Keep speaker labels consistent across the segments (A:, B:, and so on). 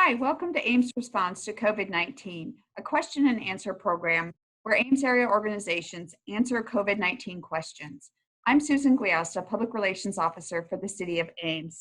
A: Hi, welcome to Ames Responds to COVID-19, a question and answer program where Ames area organizations answer COVID-19 questions. I'm Susan Gwiasda, Public Relations Officer for the City of Ames.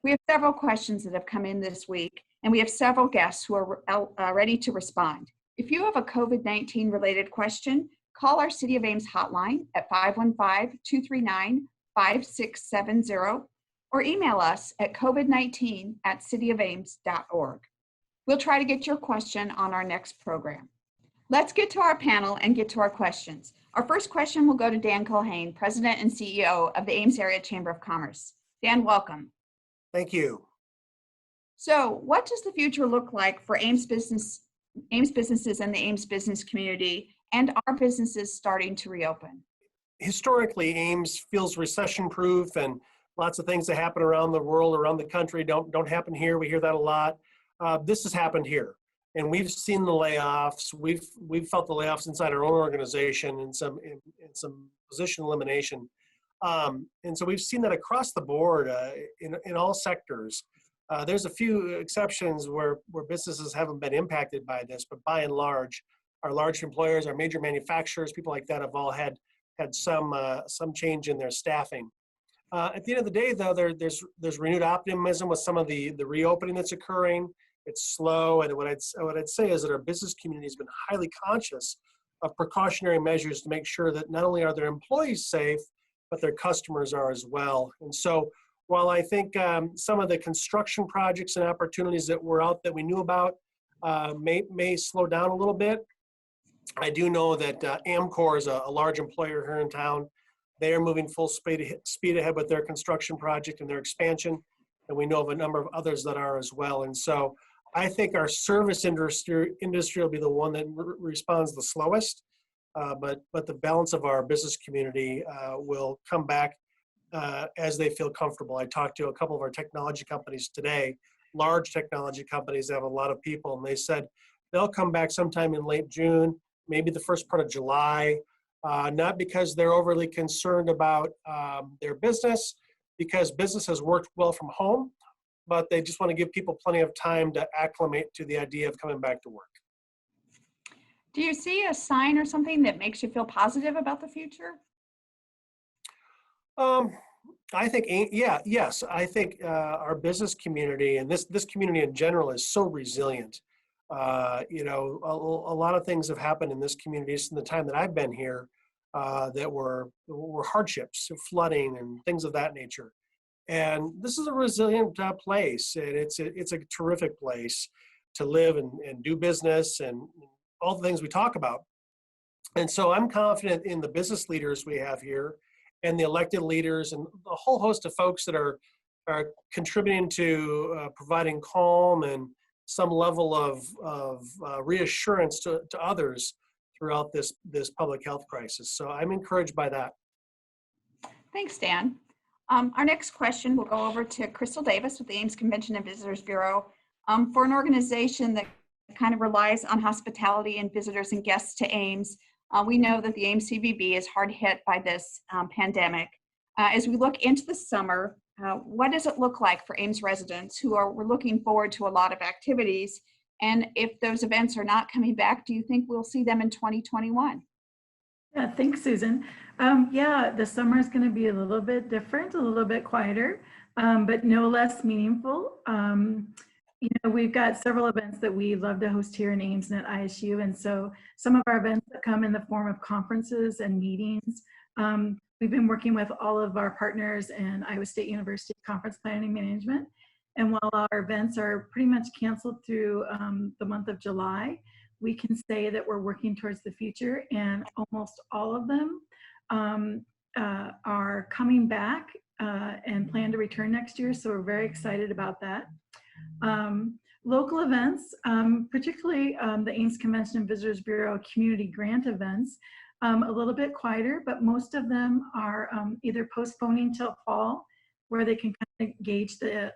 A: We have several questions that have come in this week, and we have several guests who are ready to respond. If you have a COVID-19 related question, call our City of Ames hotline at 515-239-5670 or email us at covid19@cityofames.org. We'll try to get your question on our next program. Let's get to our panel and get to our questions. Our first question will go to Dan Culhane, President and CEO of the Ames Area Chamber of Commerce. Dan, welcome.
B: Thank you.
A: So what does the future look like for Ames businesses and the Ames business community, and are businesses starting to reopen?
B: Historically, Ames feels recession-proof, and lots of things that happen around the world, around the country don't happen here. We hear that a lot. This has happened here, and we've seen the layoffs. We've felt the layoffs inside our own organization and some position elimination. And so we've seen that across the board in all sectors. There's a few exceptions where businesses haven't been impacted by this, but by and large, our large employers, our major manufacturers, people like that have all had some change in their staffing. At the end of the day, though, there's renewed optimism with some of the reopening that's occurring. It's slow, and what I'd say is that our business community has been highly conscious of precautionary measures to make sure that not only are their employees safe, but their customers are as well. And so, while I think some of the construction projects and opportunities that were out that we knew about may slow down a little bit, I do know that Amcor is a large employer here in town. They are moving full speed ahead with their construction project and their expansion, and we know of a number of others that are as well. And so I think our service industry will be the one that responds the slowest, but the balance of our business community will come back as they feel comfortable. I talked to a couple of our technology companies today, large technology companies that have a lot of people, and they said they'll come back sometime in late June, maybe the first part of July. Not because they're overly concerned about their business, because business has worked well from home, but they just want to give people plenty of time to acclimate to the idea of coming back to work.
A: Do you see a sign or something that makes you feel positive about the future?
B: I think, yes. I think our business community and this community in general is so resilient. A lot of things have happened in this community since the time that I've been here that were hardships, flooding and things of that nature. And this is a resilient place, and it's a terrific place to live and do business and all the things we talk about. And so I'm confident in the business leaders we have here and the elected leaders and a whole host of folks that are contributing to providing calm and some level of reassurance to others throughout this public health crisis. So I'm encouraged by that.
A: Thanks, Dan. Our next question will go over to Crystal Davis with the Ames Convention and Visitors Bureau. For an organization that kind of relies on hospitality and visitors and guests to Ames, we know that the Ames CVB is hard hit by this pandemic. As we look into the summer, what does it look like for Ames residents we're looking forward to a lot of activities? And if those events are not coming back, do you think we'll see them in 2021?
C: Yeah, thanks, Susan. The summer is going to be a little bit different, a little bit quieter, but no less meaningful. We've got several events that we love to host here in Ames and at ISU, and so some of our events that come in the form of conferences and meetings. We've been working with all of our partners in Iowa State University Conference Planning Management. And while our events are pretty much canceled through the month of July, we can say that we're working towards the future, and almost all of them are coming back and plan to return next year. So we're very excited about that. Local events, particularly the Ames Convention and Visitors Bureau community grant events, a little bit quieter, but most of them are either postponing till fall, where they can kind of gauge the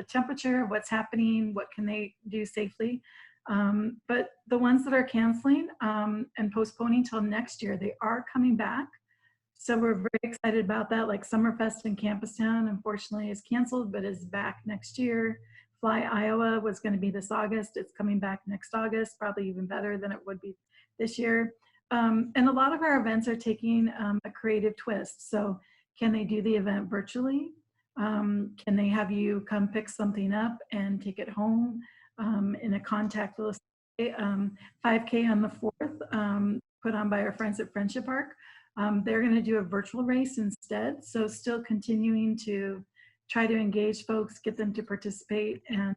C: temperature of what's happening, what can they do safely. But the ones that are canceling and postponing till next year, they are coming back. So we're very excited about that. Like Summerfest in Campustown, unfortunately, is canceled, but is back next year. Fly Iowa was going to be this August. It's coming back next August, probably even better than it would be this year. And a lot of our events are taking a creative twist. So can they do the event virtually? Can they have you come pick something up and take it home in a contactless way? 5K on the 4th, put on by our friends at Friendship Park. They're going to do a virtual race instead. So still continuing to try to engage folks, get them to participate. And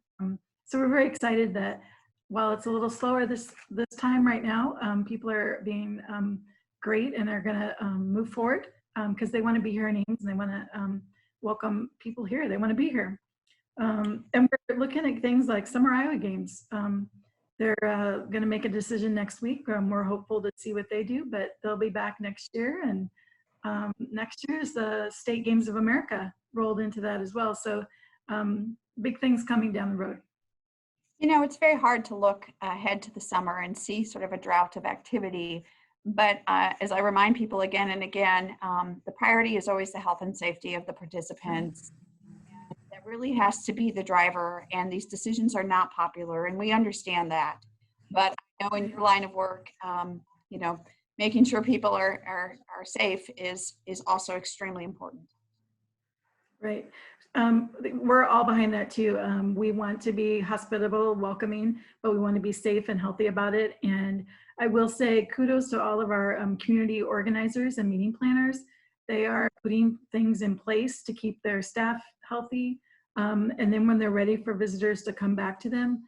C: so we're very excited that while it's a little slower this time right now, people are being great and are going to move forward because they want to be here in Ames and they want to welcome people here. They want to be here. And we're looking at things like Summer Iowa Games. They're going to make a decision next week. We're hopeful to see what they do, but they'll be back next year. And next year is the State Games of America rolled into that as well. So big things coming down the road.
A: You know, it's very hard to look ahead to the summer and see sort of a drought of activity. But as I remind people again and again, the priority is always the health and safety of the participants. And that really has to be the driver. And these decisions are not popular, and we understand that. But I know in your line of work, you know, making sure people are safe is also extremely important.
C: Right. We're all behind that too. We want to be hospitable, welcoming, but we want to be safe and healthy about it. And I will say kudos to all of our community organizers and meeting planners. They are putting things in place to keep their staff healthy. And then when they're ready for visitors to come back to them,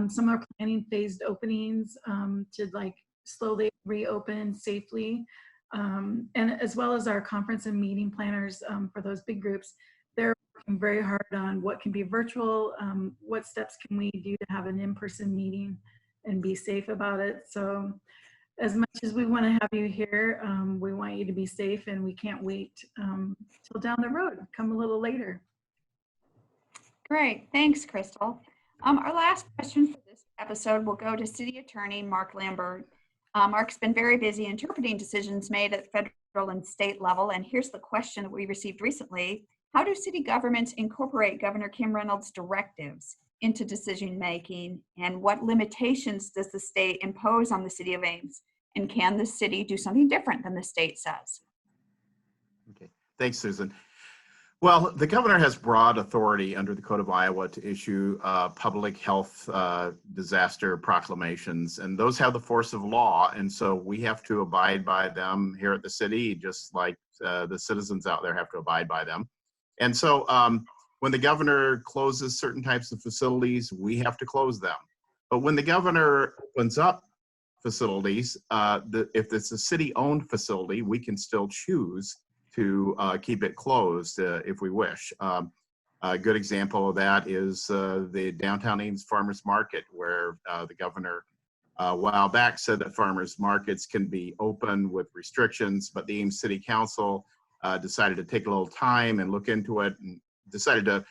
C: some are planning phased openings to like slowly reopen safely. And as well as our conference and meeting planners for those big groups, they're working very hard on what can be virtual, what steps can we do to have an in-person meeting and be safe about it. So as much as we want to have you here, we want you to be safe, and we can't wait till down the road, come a little later.
A: Great, thanks, Crystal. Our last question for this episode will go to City Attorney Mark Lambert. Mark's been very busy interpreting decisions made at federal and state level, and here's the question that we received recently. How do city governments incorporate Governor Kim Reynolds' directives into decision making, and what limitations does the state impose on the City of Ames? And can the city do something different than the state says?
D: Okay, thanks, Susan. Well, the governor has broad authority under the Code of Iowa to issue public health disaster proclamations, and those have the force of law, and so we have to abide by them here at the city, just like the citizens out there have to abide by them. And so when the governor closes certain types of facilities, we have to close them. But when the governor opens up facilities, if it's a city-owned facility, we can still choose to keep it closed if we wish. A good example of that is the downtown Ames Farmers Market, where the governor a while back said that farmers markets can be open with restrictions, but the Ames City Council decided to take a little time and look into it and decided to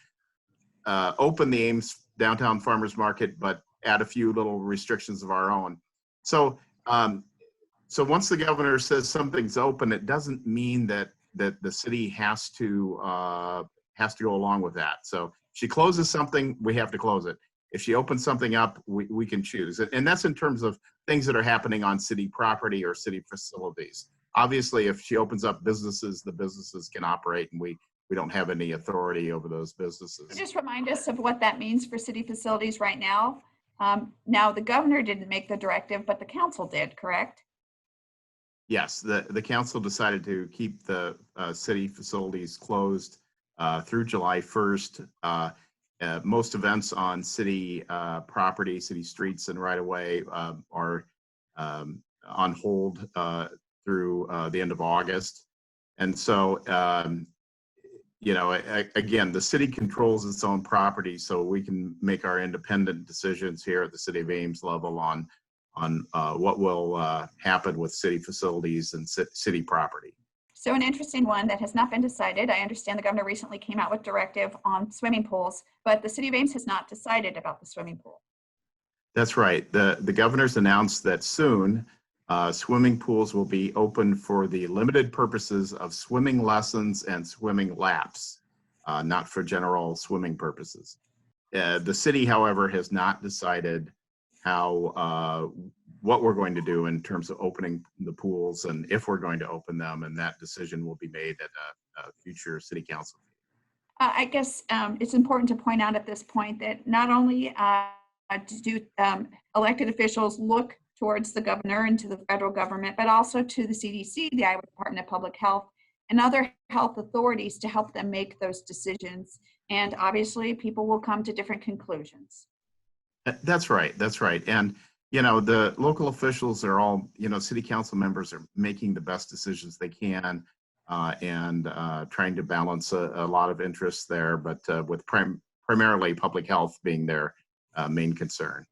D: open the Ames Downtown Farmers Market, but add a few little restrictions of our own. So, so once the governor says something's open, it doesn't mean that the city has to go along with that. So if she closes something, we have to close it. If she opens something up, we can choose. And that's in terms of things that are happening on city property or city facilities. Obviously, if she opens up businesses, the businesses can operate, and we don't have any authority over those businesses.
A: Just remind us of what that means for city facilities right now. Now, the governor didn't make the directive, but the council did, correct?
D: Yes, the council decided to keep the city facilities closed through July 1st. Most events on city property, city streets and right-of-way are on hold through the end of August. And so, you know, again, the city controls its own property, so we can make our independent decisions here at the City of Ames level on what will happen with city facilities and city property.
A: So an interesting one that has not been decided. I understand the governor recently came out with directive on swimming pools, but the City of Ames has not decided about the swimming pool.
D: That's right. The governor's announced that soon swimming pools will be open for the limited purposes of swimming lessons and swimming laps, not for general swimming purposes. The city, however, has not decided how what we're going to do in terms of opening the pools and if we're going to open them, and that decision will be made at a future city council.
A: I guess it's important to point out at this point that not only do elected officials look towards the governor and to the federal government, but also to the CDC, the Iowa Department of Public Health, and other health authorities to help them make those decisions. And obviously, people will come to different conclusions.
D: That's right. That's right. And, you know, the local officials are all, you know, city council members are making the best decisions they can and trying to balance a lot of interests there, but with primarily public health being their main concern.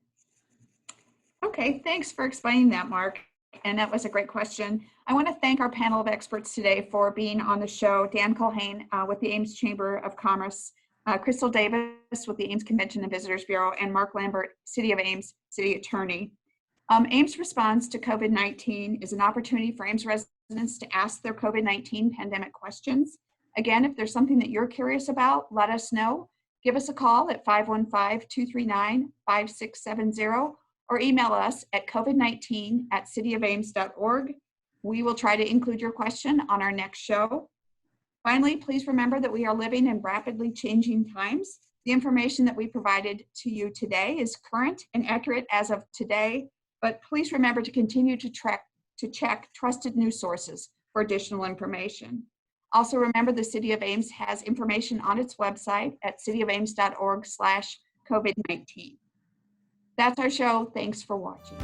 A: Okay, thanks for explaining that, Mark. And that was a great question. I want to thank our panel of experts today for being on the show. Dan Culhane with the Ames Chamber of Commerce, Crystal Davis with the Ames Convention and Visitors Bureau, and Mark Lambert, City of Ames City Attorney. Ames Responds to COVID-19 is an opportunity for Ames residents to ask their COVID-19 pandemic questions. Again, if there's something that you're curious about, let us know. Give us a call at 515-239-5670 or email us at covid19@cityofames.org. We will try to include your question on our next show. Finally, please remember that we are living in rapidly changing times. The information that we provided to you today is current and accurate as of today, but please remember to continue to check trusted news sources for additional information. Also remember the City of Ames has information on its website at cityofames.org/COVID-19. That's our show. Thanks for watching.